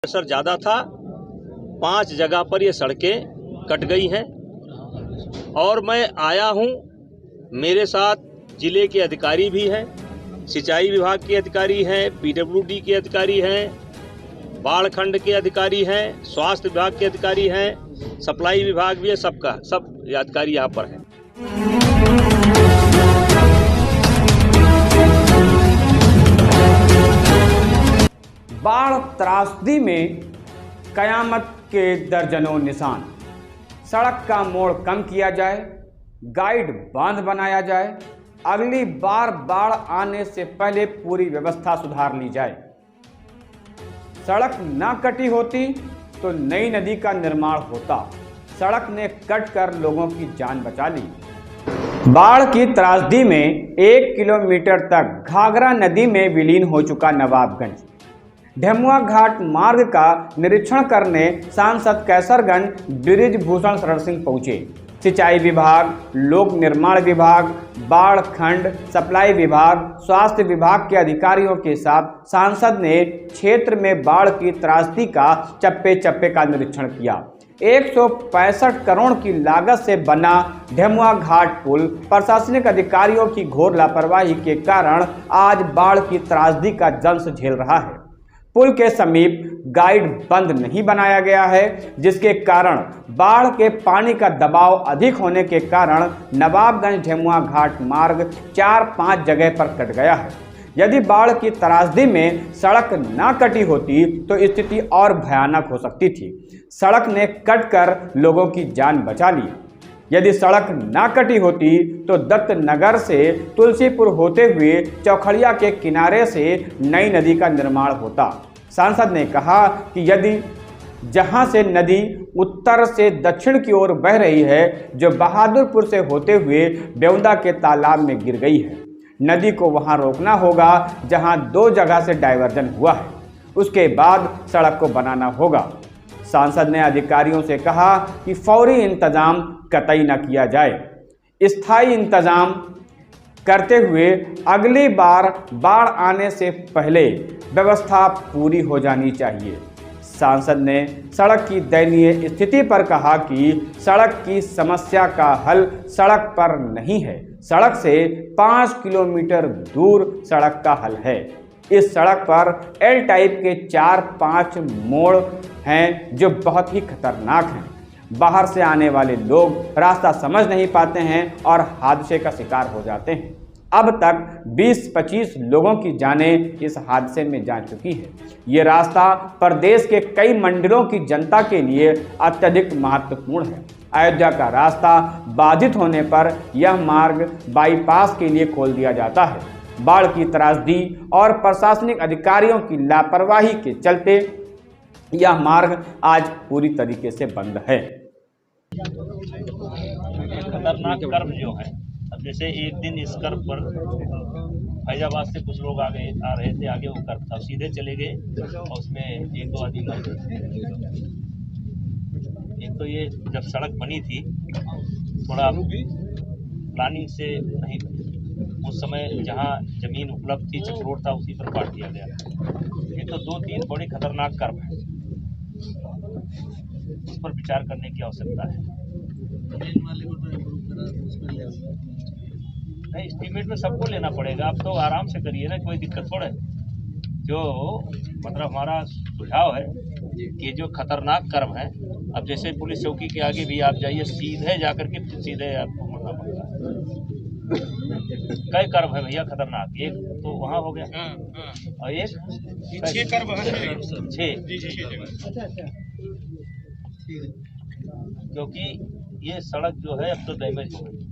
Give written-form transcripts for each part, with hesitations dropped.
असर ज़्यादा था। 5 जगह पर ये सड़कें कट गई हैं और मैं आया हूँ। मेरे साथ जिले के अधिकारी भी हैं, सिंचाई विभाग के अधिकारी हैं, पीडब्ल्यूडी के अधिकारी हैं, बाढ़ खंड के अधिकारी हैं, स्वास्थ्य विभाग के अधिकारी हैं, सप्लाई विभाग भी है। सब अधिकारी यहाँ पर हैं। बाढ़ त्रासदी में कयामत के दर्जनों निशान। सड़क का मोड़ कम किया जाए, गाइड बांध बनाया जाए, अगली बार बाढ़ आने से पहले पूरी व्यवस्था सुधार ली जाए। सड़क ना कटी होती तो नई नदी का निर्माण होता। सड़क ने कट कर लोगों की जान बचा ली। बाढ़ की त्रासदी में 1 किलोमीटर तक घाघरा नदी में विलीन हो चुका नवाबगंज। ढेमुआ घाट मार्ग का निरीक्षण करने सांसद कैसरगंज बृजभूषण शरण सिंह पहुंचे। सिंचाई विभाग, लोक निर्माण विभाग, बाढ़ खंड, सप्लाई विभाग, स्वास्थ्य विभाग के अधिकारियों के साथ सांसद ने क्षेत्र में बाढ़ की त्रासदी का चप्पे चप्पे का निरीक्षण किया। 165 करोड़ की लागत से बना ढेमुआ घाट पुल प्रशासनिक अधिकारियों की घोर लापरवाही के कारण आज बाढ़ की त्रासदी का दंश झेल रहा है। पुल के समीप गाइड बंद नहीं बनाया गया है, जिसके कारण बाढ़ के पानी का दबाव अधिक होने के कारण नवाबगंज ढेमुआ घाट मार्ग 4-5 जगह पर कट गया है। यदि बाढ़ की त्रासदी में सड़क ना कटी होती तो स्थिति और भयानक हो सकती थी। सड़क ने कटकर लोगों की जान बचा ली। यदि सड़क ना कटी होती तो दत्त नगर से तुलसीपुर होते हुए चौखड़िया के किनारे से नई नदी का निर्माण होता। सांसद ने कहा कि यदि जहां से नदी उत्तर से दक्षिण की ओर बह रही है, जो बहादुरपुर से होते हुए बेउंदा के तालाब में गिर गई है, नदी को वहां रोकना होगा जहां 2 जगह से डायवर्जन हुआ है। उसके बाद सड़क को बनाना होगा। सांसद ने अधिकारियों से कहा कि फौरी इंतजाम कतई न किया जाए, स्थायी इंतजाम करते हुए अगली बार बाढ़ आने से पहले व्यवस्था पूरी हो जानी चाहिए। सांसद ने सड़क की दयनीय स्थिति पर कहा कि सड़क की समस्या का हल सड़क पर नहीं है, सड़क से 5 किलोमीटर दूर सड़क का हल है। इस सड़क पर एल टाइप के 4-5 मोड़ हैं जो बहुत ही खतरनाक हैं। बाहर से आने वाले लोग रास्ता समझ नहीं पाते हैं और हादसे का शिकार हो जाते हैं। अब तक 20-25 लोगों की जानें इस हादसे में जा चुकी है। ये रास्ता प्रदेश के कई मंडलों की जनता के लिए अत्यधिक महत्वपूर्ण है। अयोध्या का रास्ता बाधित होने पर यह मार्ग बाईपास के लिए खोल दिया जाता है। बाढ़ की त्रासदी और प्रशासनिक अधिकारियों की लापरवाही के चलते यह मार्ग आज पूरी तरीके से बंद है। खतरनाक कर्व जो है, अब जैसे एक दिन इस कर्व पर फैजाबाद से कुछ लोग आ रहे थे, आगे वो कर्व था, सीधे चले गए और उसमें 1-2 आदमी मर गए। एक तो ये जब सड़क बनी थी थोड़ा प्लानिंग से नहीं, उस समय जहाँ जमीन उपलब्ध थी, चक्रोट था, उसी पर काट दिया गया। ये तो 2-3 बड़े खतरनाक कर्व हैं, उस पर विचार करने की आवश्यकता है। नहीं, एस्टीमेट में सबको लेना पड़ेगा। आप तो आराम से करिए ना, कोई दिक्कत थोड़ा है। जो मतलब हमारा सुझाव है कि जो खतरनाक कर्व है, अब जैसे पुलिस चौकी के आगे भी आप जाइए, सीधे जाकर के सीधे आपको मुड़ना पड़ता है। कई कर्व है भैया खतरनाक, एक तो वहाँ हो गया और एक 6 कर्व है, 6। क्योंकि ये सड़क जो है अब तो डैमेज हो गई।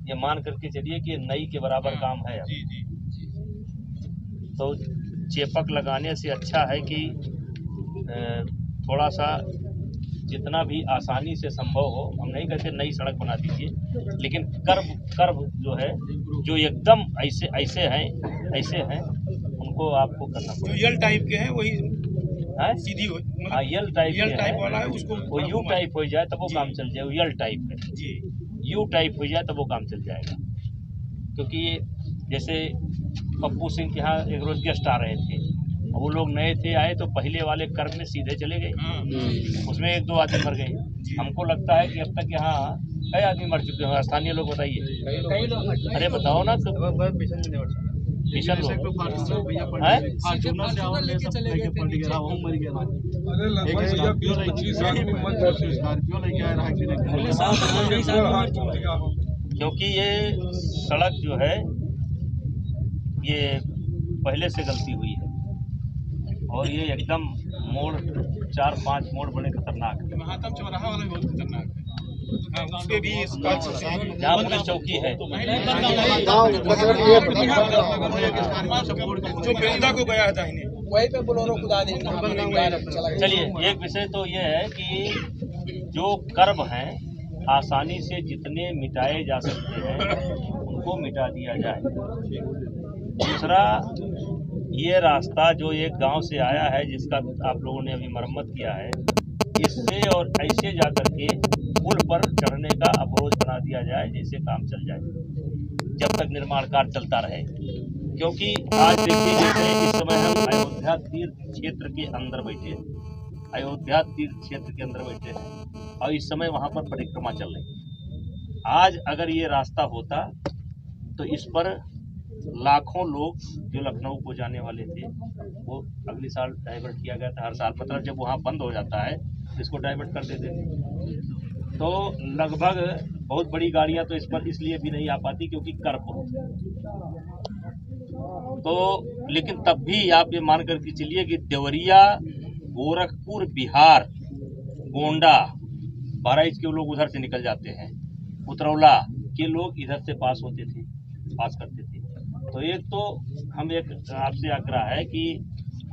ये मान करके चलिए कि नई के बराबर काम है अब। तो चेपक लगाने से अच्छा है कि थोड़ा सा जितना भी आसानी से संभव हो, हम नहीं कहते नई सड़क बना दीजिए, लेकिन कर्व जो है, जो एकदम ऐसे हैं उनको आपको करना पड़ेगा। यल टाइप के हैं वही है सीधी हो, हाँ, यल टाइप वाला है, उसको वो यू टाइप हो जाए तब वो काम चल जाए। यल टाइप है जी, यू टाइप हो जाए तब वो काम चल जाएगा। क्योंकि ये जैसे पप्पू सिंह के यहाँ एक रोज गेस्ट आ रहे थे, वो लोग नए थे, आए तो पहले वाले कर्म में सीधे चले गए, उसमें 1-2 आदमी मर गए। हमको लगता है कि अब तक यहाँ कई आदमी मर चुके हैं, स्थानीय लोग बताइए। अरे बताओ ना, मिशन क्योंकि ये सड़क जो है ये पहले से गलती हुई है और ये एकदम मोड़ 4-5 मोड़ बड़े खतरनाक है। महात्म चौराहा वाला बहुत खतरनाक है, उसके भी जहाँ पुलिस चौकी है जो बेलदा को गया था इन्हें वहीं पे बोलोरो खुदा दे। चलिए, एक विषय तो ये है कि जो कर्म हैं आसानी से जितने मिटाए जा सकते हैं उनको मिटा दिया जाए। दूसरा, ये रास्ता जो एक गांव से आया है जिसका आप लोगों ने अभी मरम्मत किया है, इससे और ऐसे जाकर के पुल पर चढ़ने का अप्रोच बना दिया जाए, जैसे काम चल जाए जब तक निर्माण कार्य चलता रहे। क्योंकि आज देखिए, जैसे इस समय हम अयोध्या तीर्थ क्षेत्र के अंदर बैठे हैं, अयोध्या तीर्थ क्षेत्र के अंदर बैठे हैं और इस समय वहाँ पर परिक्रमा चल रही है। आज अगर ये रास्ता होता तो इस पर लाखों लोग जो लखनऊ को जाने वाले थे वो अगले साल डाइवर्ट किया गया था। हर साल मतलब जब वहाँ बंद हो जाता है तो इसको डाइवर्ट कर देते थे। तो लगभग बहुत बड़ी गाड़ियाँ तो इस पर इसलिए भी नहीं आ पाती क्योंकि कर बहुत है। तो लेकिन तब भी आप ये मान कर के चलिए कि देवरिया, गोरखपुर, बिहार, गोंडा, बहराइच के लोग उधर से निकल जाते हैं, उतरौला के लोग इधर से पास होते थे, पास करते थे। तो एक तो हम एक आपसे आग्रह है कि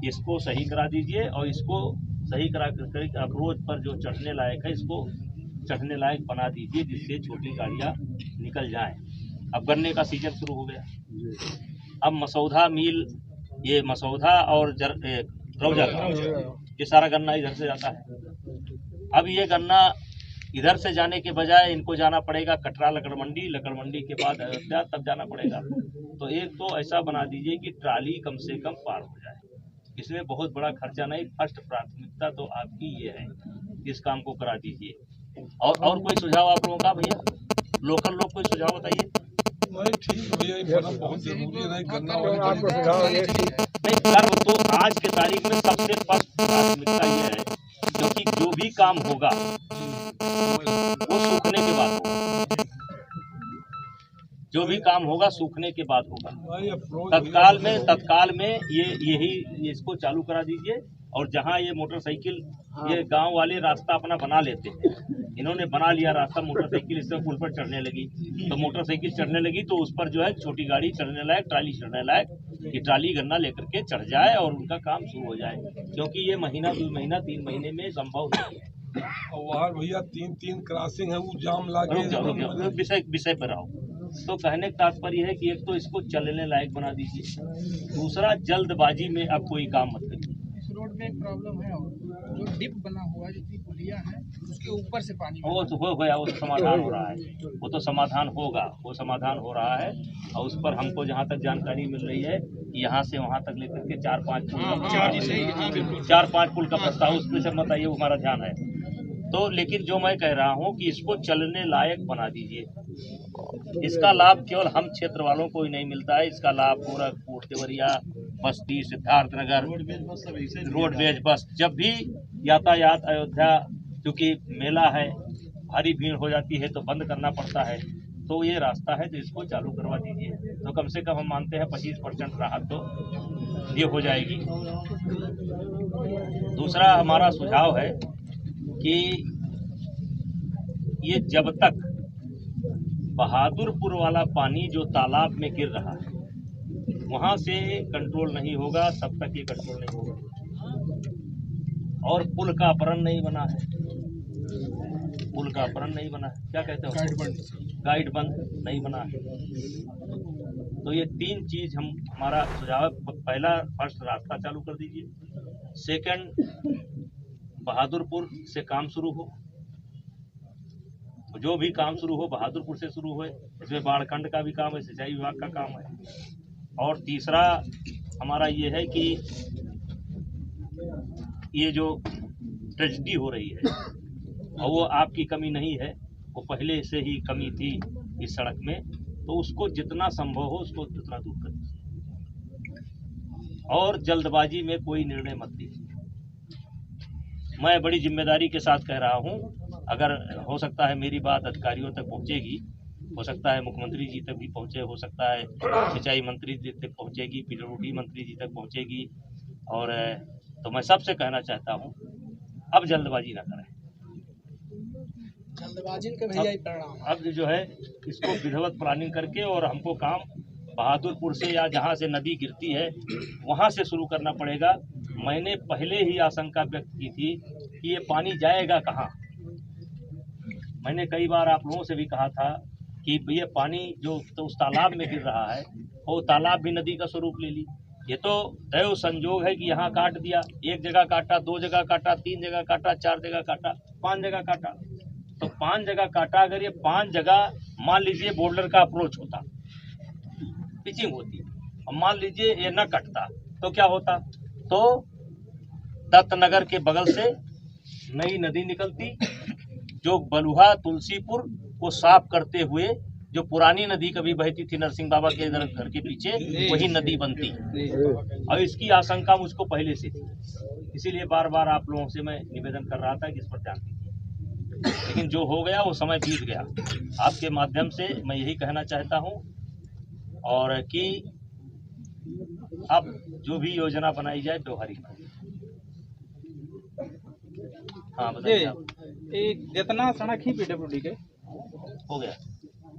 इसको सही करा दीजिए और इसको सही करा कर अप्रोच पर जो चढ़ने लायक है इसको चढ़ने लायक बना दीजिए, जिससे छोटी गाड़ियाँ निकल जाएं। अब गन्ने का सीजन शुरू हो गया, अब मसौदा मिल, ये मसौदा और रौजा का ये सारा गन्ना इधर से जाता है। अब ये गन्ना इधर से जाने के बजाय इनको जाना पड़ेगा कटरा लकड़ मंडी, लकड़ मंडी के बाद अयोध्या, तब जाना पड़ेगा। तो एक तो ऐसा बना दीजिए कि ट्राली कम से कम पार हो जाए, इसमें बहुत बड़ा खर्चा नहीं। फर्स्ट प्राथमिकता तो आपकी ये है, इस काम को करा दीजिए। और कोई सुझाव आप लोगों का भैया, लोकल लोग कोई सुझाव बताइए। नहीं, ठीक भैया, बहुत जरूरी है, गन्ना नहीं, कर्म तो आज के तारीख में सबसे फर्स्ट प्राथमिकता ये है, क्योंकि जो भी काम होगा वो सूखने के बाद होगा, जो भी काम होगा सूखने के बाद होगा। तत्काल में यही इसको चालू करा दीजिए। और जहाँ ये मोटरसाइकिल ये गांव वाले रास्ता अपना बना लेते हैं, इन्होंने बना लिया रास्ता, मोटरसाइकिल इससे पुल पर चढ़ने लगी, तो मोटरसाइकिल चढ़ने लगी तो उस पर जो है छोटी गाड़ी चढ़ने लायक, ट्राली चढ़ने लायक, कि ट्राली गन्ना लेकर के चढ़ जाए और उनका काम शुरू हो जाए। क्योंकि ये महीना 2 महीना 3 महीने में संभव नहीं है। और भैया 3 क्रॉसिंग है, वो जाम लागे। विषय पर आओ तो कहने का तात्पर्य है कि एक तो इसको चलने लायक बना दीजिए, दूसरा जल्दबाजी में अब कोई काम मत करिए। रोड में एक प्रॉब्लम है, और जो डिप बना हुआ है, जितनी पुलिया है उसके ऊपर से पानी वो तो हो गया, वो तो समाधान हो रहा है, वो तो समाधान होगा, वो समाधान हो रहा है। और उस पर हमको जहाँ तक जानकारी मिल रही है कि यहाँ से वहाँ तक लेकर के 4-5 पुल का प्रस्ताव, उसमें से बताइए, वो हमारा ध्यान है। तो लेकिन जो मैं कह रहा हूँ कि इसको चलने लायक बना दीजिए। इसका लाभ केवल हम क्षेत्र वालों को ही नहीं मिलता है, इसका लाभ गोरखपुर, देवरिया, बस्ती, सिद्धार्थनगर, रोडवेज बस, जब भी यातायात अयोध्या, क्योंकि मेला है, भारी भीड़ हो जाती है तो बंद करना पड़ता है, तो ये रास्ता है तो इसको चालू करवा दीजिए। तो कम से कम हम मानते हैं 25% राहत तो ये हो जाएगी। दूसरा हमारा सुझाव है कि ये जब तक बहादुरपुर वाला पानी जो तालाब में गिर रहा है वहां से कंट्रोल नहीं होगा, तब तक ये कंट्रोल नहीं होगा। और पुल का अपहरण नहीं बना है, पुल का अपहरण नहीं बना है, क्या कहते हो, गाइड बंद नहीं बना है। तो ये 3 चीज हमारा सुझाव है। पहला, फर्स्ट रास्ता चालू कर दीजिए। सेकंड, बहादुरपुर से काम शुरू हो, जो भी काम शुरू हो बहादुरपुर से शुरू हो। इसमें बाढ़खंड का भी काम है, सिंचाई विभाग का काम है। और तीसरा हमारा ये है कि ये जो ट्रेजेडी हो रही है और वो आपकी कमी नहीं है, वो पहले से ही कमी थी इस सड़क में, तो उसको जितना संभव हो उसको जितना दूर कर दीजिए और जल्दबाजी में कोई निर्णय मत लीजिए। मैं बड़ी जिम्मेदारी के साथ कह रहा हूं, अगर हो सकता है मेरी बात अधिकारियों तक पहुंचेगी, हो सकता है मुख्यमंत्री जी तक भी पहुंचे, हो सकता है सिंचाई मंत्री जी तक पहुंचेगी, पीडब्ल्यूडी मंत्री जी तक पहुंचेगी, और तो मैं सबसे कहना चाहता हूं अब जल्दबाजी ना करें। जल्दबाजी के भैया ही परिणाम। अब जो है इसको विधिवत प्लानिंग करके और हमको काम बहादुरपुर से या जहाँ से नदी गिरती है वहाँ से शुरू करना पड़ेगा। मैंने पहले ही आशंका व्यक्त की थी कि ये पानी जाएगा कहाँ। मैंने कई बार आप लोगों से भी कहा था कि ये पानी जो तो उस तालाब में गिर रहा है वो तालाब भी नदी का स्वरूप ले ली। ये तो दैव संजोग है कि यहाँ काट दिया, एक जगह काटा, 2 जगह काटा, 3 जगह काटा, 4 जगह काटा, 5 जगह काटा। तो 5 जगह काटा, अगर ये 5 जगह मान लीजिए बॉर्डर का अप्रोच होता, पिचिंग होती, और मान लीजिए ये न कटता तो क्या होता, तो दत्तनगर के बगल से नई नदी निकलती जो बलुहा तुलसीपुर को साफ करते हुए जो पुरानी नदी कभी बहती थी नरसिंह बाबा के घर के पीछे, वही नदी बनती। और इसकी आशंका मुझको पहले से थी, इसीलिए बार बार आप लोगों से मैं निवेदन कर रहा था कि इस पर ध्यान दीजिए। लेकिन जो हो गया वो समय बीत गया। आपके माध्यम से मैं यही कहना चाहता हूँ और कि अब जो भी योजना बनाई जाए व्यवहारिक बनाई। हाँ बताइए आप। जितना सड़क ही पीडब्ल्यूडी के हो गया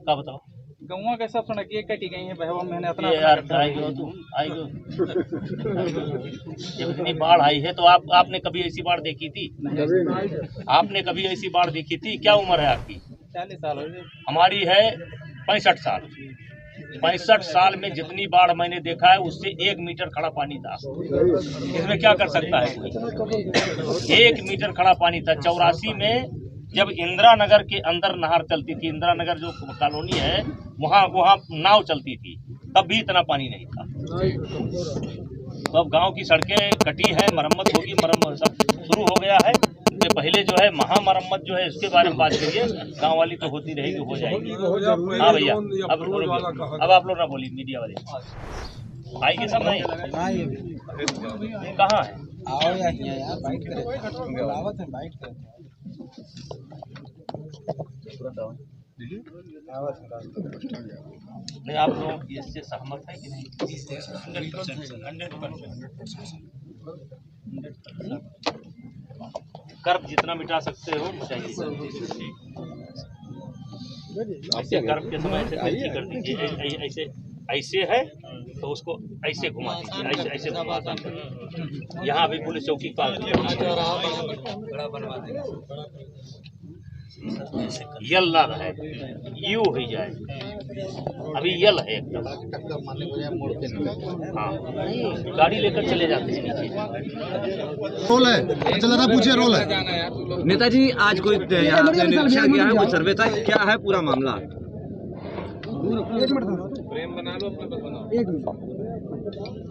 क्या बताओ, गौवा के सब सड़क ये कटी गई है बहवा महीने इतना यार आएगी तुम आएगी। जब इतनी बाढ़ आई है तो आपने कभी ऐसी बाढ़ देखी थी? आपने कभी ऐसी बाढ़ देखी थी? क्या उम्र है आपकी? 40 साल हो गए। हमारी है 65 साल। 65 साल में जितनी बाढ़ मैंने देखा है उससे 1 मीटर खड़ा पानी था। इसमें क्या कर सकता है कोई? 1 मीटर खड़ा पानी था। 84 में जब इंदिरा नगर के अंदर नहर चलती थी, इंदिरा नगर जो कॉलोनी है वहाँ नाव चलती थी, तब भी इतना पानी नहीं था। तो अब गांव की सड़कें कटी है, मरम्मत होगी, मरम्मत सब शुरू हो गया है। इससे पहले जो है महामरम्मत जो है उसके बारे में बात करिए, गांव वाली तो होती रहेगी, हो जाएगी। हाँ भैया, अब आप लोग ना बोलिए, मीडिया वाले आएंगे सब नहीं? कहाँ है? आओ यार बाइट करें। नहीं, आप लोग इससे सहमत है कि नहीं? 100%। कर्ब जितना मिटा सकते हो मिटाइए। ऐसे कर्ब के समय ऐसे कर दीजिए, ऐसे ऐसे है तो उसको ऐसे घुमा दीजिए, ऐसे घुमा दीजिए। यहाँ अभी पुलिस चौकी पास यल ना रहे, यू हो जाए। अभी यल है एकदम। हाँ, गाड़ी लेकर चले जाते हैं नीचे। रोल है, चल रहा पूछे रोल है। नेताजी आज कोई यहाँ आपने निरीक्षण किया है, कोई सर्वे था, क्या है पूरा मामला?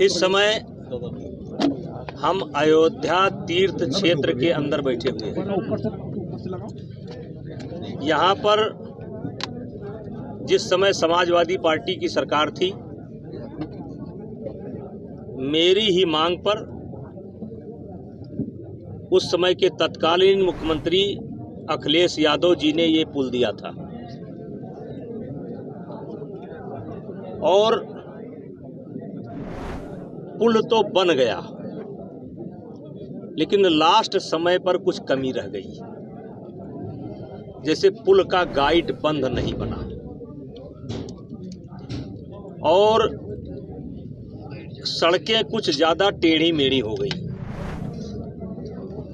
इस समय हम अयोध्या तीर्थ क्षेत्र के अंदर बैठे हुए हैं। यहाँ पर जिस समय समाजवादी पार्टी की सरकार थी, मेरी ही मांग पर उस समय के तत्कालीन मुख्यमंत्री अखिलेश यादव जी ने ये पुल दिया था और पुल तो बन गया, लेकिन लास्ट समय पर कुछ कमी रह गई। जैसे पुल का गाइड बंद नहीं बना और सड़कें कुछ ज़्यादा टेढ़ी मेढ़ी हो गई,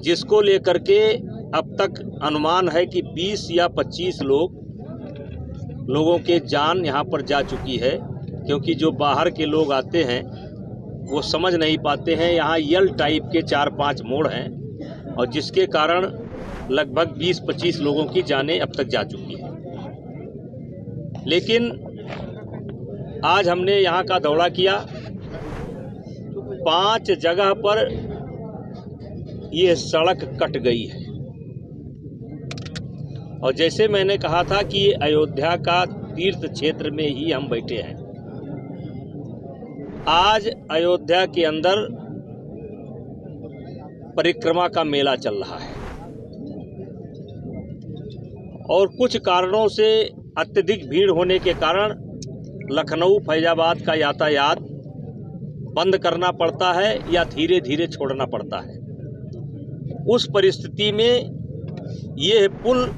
जिसको लेकर के अब तक अनुमान है कि 20 या 25 लोगों के जान यहाँ पर जा चुकी है, क्योंकि जो बाहर के लोग आते हैं वो समझ नहीं पाते हैं। यहाँ यल टाइप के 4-5 मोड़ हैं और जिसके कारण लगभग 20-25 लोगों की जानें अब तक जा चुकी हैं। लेकिन आज हमने यहाँ का दौरा किया। 5 जगह पर ये सड़क कट गई है और जैसे मैंने कहा था कि ये अयोध्या का तीर्थ क्षेत्र में ही हम बैठे हैं। आज अयोध्या के अंदर परिक्रमा का मेला चल रहा है और कुछ कारणों से अत्यधिक भीड़ होने के कारण लखनऊ फैजाबाद का यातायात बंद करना पड़ता है या धीरे धीरे छोड़ना पड़ता है। उस परिस्थिति में ये पुल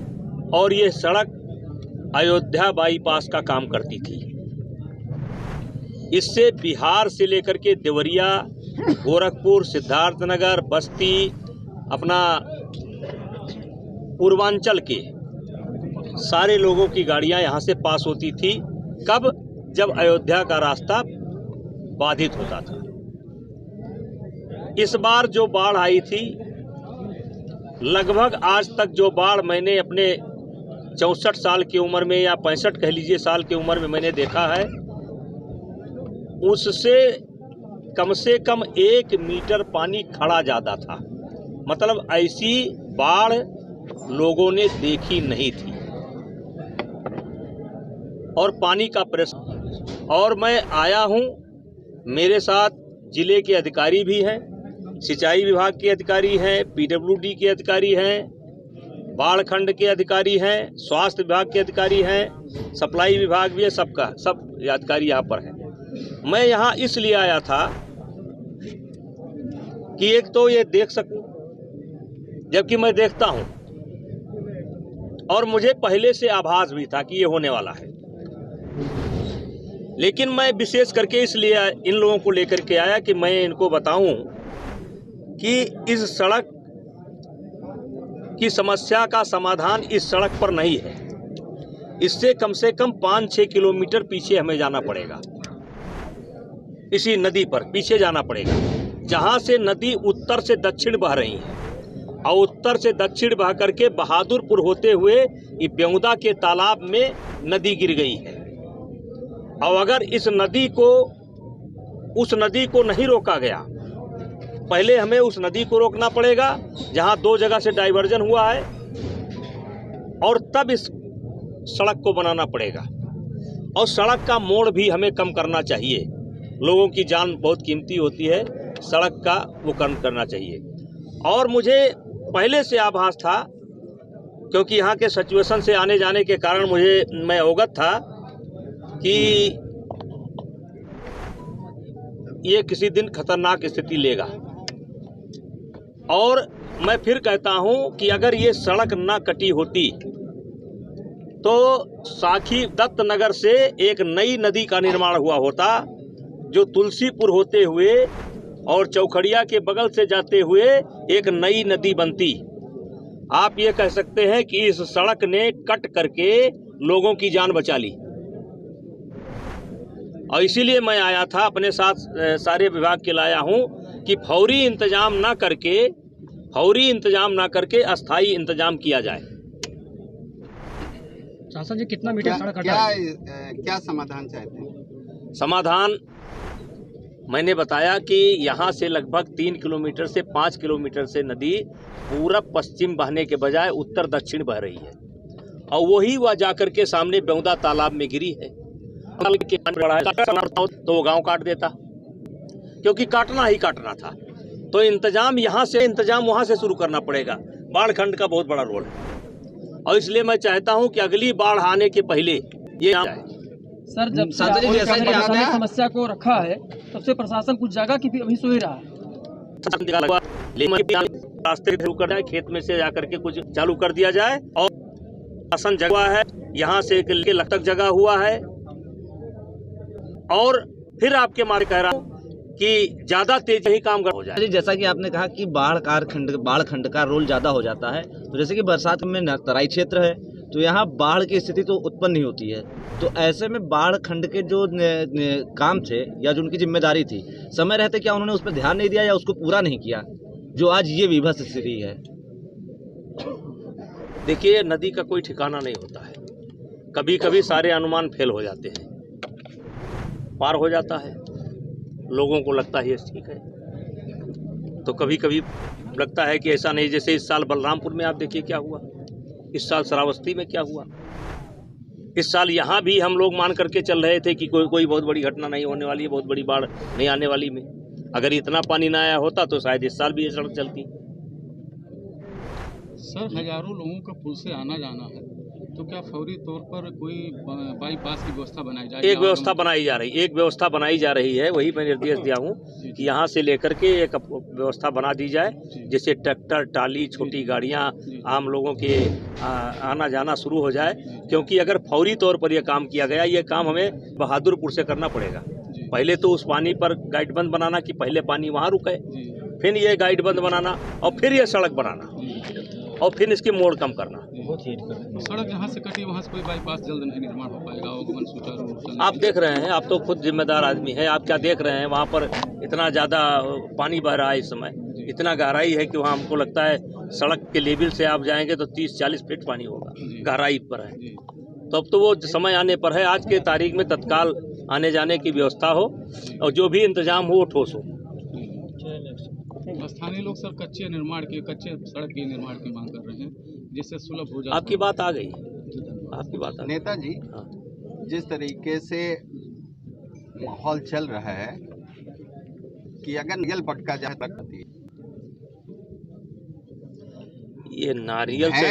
और ये सड़क अयोध्या बाईपास का काम करती थी। इससे बिहार से लेकर के देवरिया, गोरखपुर, सिद्धार्थनगर, बस्ती, अपना पूर्वांचल के सारे लोगों की गाड़ियां यहां से पास होती थी। कब? जब अयोध्या का रास्ता बाधित होता था। इस बार जो बाढ़ आई थी, लगभग आज तक जो बाढ़ मैंने अपने 64 साल की उम्र में या 65 कह लीजिए साल की उम्र में मैंने देखा है, उससे कम से कम 1 मीटर पानी खड़ा जाता था। मतलब ऐसी बाढ़ लोगों ने देखी नहीं थी और पानी का प्रेशर। और मैं आया हूं, मेरे साथ जिले के अधिकारी भी हैं, सिंचाई विभाग के अधिकारी हैं, पीडब्ल्यूडी के अधिकारी हैं, बाढ़ खंड के अधिकारी हैं, स्वास्थ्य विभाग के अधिकारी हैं, सप्लाई विभाग भी है, सब अधिकारी यहाँ पर हैं। मैं यहाँ इसलिए आया था कि एक तो ये देख सकूं, जबकि मैं देखता हूं और मुझे पहले से आभास भी था कि ये होने वाला है, लेकिन मैं विशेष करके इसलिए इन लोगों को लेकर के आया कि मैं इनको बताऊं कि इस सड़क की समस्या का समाधान इस सड़क पर नहीं है। इससे कम से कम 5-6 किलोमीटर पीछे हमें जाना पड़ेगा, इसी नदी पर पीछे जाना पड़ेगा, जहां से नदी उत्तर से दक्षिण बह रही है और उत्तर से दक्षिण बह करके बहादुरपुर होते हुए ये बेउदा के तालाब में नदी गिर गई है। और अगर उस नदी को नहीं रोका गया, पहले हमें उस नदी को रोकना पड़ेगा जहां 2 जगह से डाइवर्जन हुआ है, और तब इस सड़क को बनाना पड़ेगा। और सड़क का मोड़ भी हमें कम करना चाहिए। लोगों की जान बहुत कीमती होती है, सड़क का वो कम करना चाहिए। और मुझे पहले से आभास था, क्योंकि यहाँ के सिचुएशन से आने जाने के कारण मैं अवगत था कि ये किसी दिन खतरनाक स्थिति लेगा। और मैं फिर कहता हूं कि अगर ये सड़क ना कटी होती तो साखी दत्त नगर से एक नई नदी का निर्माण हुआ होता, जो तुलसीपुर होते हुए और चौखड़िया के बगल से जाते हुए एक नई नदी बनती। आप ये कह सकते हैं कि इस सड़क ने कट करके लोगों की जान बचा ली। और इसीलिए मैं आया था, अपने साथ सारे विभाग के लाया हूं कि फौरी इंतजाम ना करके अस्थाई इंतजाम किया जाए। शासन जी कितना मीटर सड़क क्या समाधान चाहते हैं? समाधान मैंने बताया कि यहाँ से लगभग 3 किलोमीटर से 5 किलोमीटर से नदी पूरब पश्चिम बहने के बजाय उत्तर दक्षिण बह रही है, और वही वह जाकर के सामने बेउदा तालाब में गिरी है। तो वो गांव काट देता, क्योंकि काटना ही काटना था। तो इंतजाम यहाँ से, इंतजाम वहाँ से शुरू करना पड़ेगा। बाढ़ खंड का बहुत बड़ा रोल है, और इसलिए मैं चाहता हूँ कि अगली बाढ़ आने के पहले ये जाए। सर, जब समस्या को रखा है तब से प्रशासन कुछ जगह की भी अभी सो ही रहा है। रास्ते शुरू कर जाए, खेत में से जाकर के कुछ चालू कर दिया जाए। और शासन जगह है, यहाँ से लग तक जगह हुआ है। और फिर आपके मारे कह रहा हूँ कि ज्यादा तेज ही काम हो जाए। जैसा कि आपने कहा कि बाढ़ खंड का रोल ज्यादा हो जाता है, तो जैसे कि बरसात में तराई क्षेत्र है तो यहाँ बाढ़ की स्थिति तो उत्पन्न नहीं होती है। तो ऐसे में बाढ़ खंड के जो काम थे या जो उनकी जिम्मेदारी थी, समय रहते क्या उन्होंने उस पर ध्यान नहीं दिया या उसको पूरा नहीं किया, जो आज ये विभत्स स्थिति है? देखिए, नदी का कोई ठिकाना नहीं होता है, कभी कभी सारे अनुमान फेल हो जाते हैं। पार हो जाता है, लोगों को लगता है ये ठीक है। तो कभी कभी लगता है कि ऐसा नहीं, जैसे इस साल बलरामपुर में आप देखिए क्या हुआ, इस साल श्रावस्ती में क्या हुआ, इस साल यहाँ भी हम लोग मान करके चल रहे थे कि कोई बहुत बड़ी घटना नहीं होने वाली है, बहुत बड़ी बाढ़ नहीं आने वाली में। अगर इतना पानी ना आया होता तो शायद इस साल भी ये सड़क चलती। सर, हजारों लोगों का पुल से आना जाना है, तो क्या फौरी तौर पर कोई बाईपास की व्यवस्था बनाई जाए? एक व्यवस्था बनाई जा रही है, वही मैं निर्देश दिया हूँ कि यहाँ से लेकर के एक व्यवस्था बना दी जाए, जिससे ट्रैक्टर, ट्राली, छोटी गाड़ियाँ, आम लोगों के आना जाना शुरू हो जाए। क्योंकि अगर फौरी तौर पर यह काम किया गया, ये काम हमें बहादुरपुर से करना पड़ेगा। पहले तो उस पानी पर गाइड बंद बनाना कि पहले पानी वहाँ रुके, फिर ये गाइड बंद बनाना, और फिर ये सड़क बनाना, और फिर इसकी मोड़ कम करना। सड़क जहाँ से कटी वहाँ से कोई बाईपास जल्द नहीं निर्माण हो पाएगा। सुचारू रूप से आप देख रहे हैं, आप तो खुद जिम्मेदार आदमी है, आप क्या देख रहे हैं, वहाँ पर इतना ज़्यादा पानी बह रहा है इस समय, इतना गहराई है कि वहाँ हमको लगता है सड़क के लेवल से आप जाएंगे तो 30-40 फीट पानी होगा, गहराई पर है। तो अब तो वो समय आने पर है, आज के तारीख में तत्काल आने जाने की व्यवस्था हो और जो भी इंतजाम हो वो ठोस हो। स्थानीय लोग सर कच्चे सड़क के निर्माण की मांग कर रहे हैं, जिससे सुलभ हो जाए। आपकी बात आ गई, आपकी बात आ गई। नेताजी, जिस तरीके से माहौल चल रहा है कि अगर नारियल पटका जाए, ये नारियल से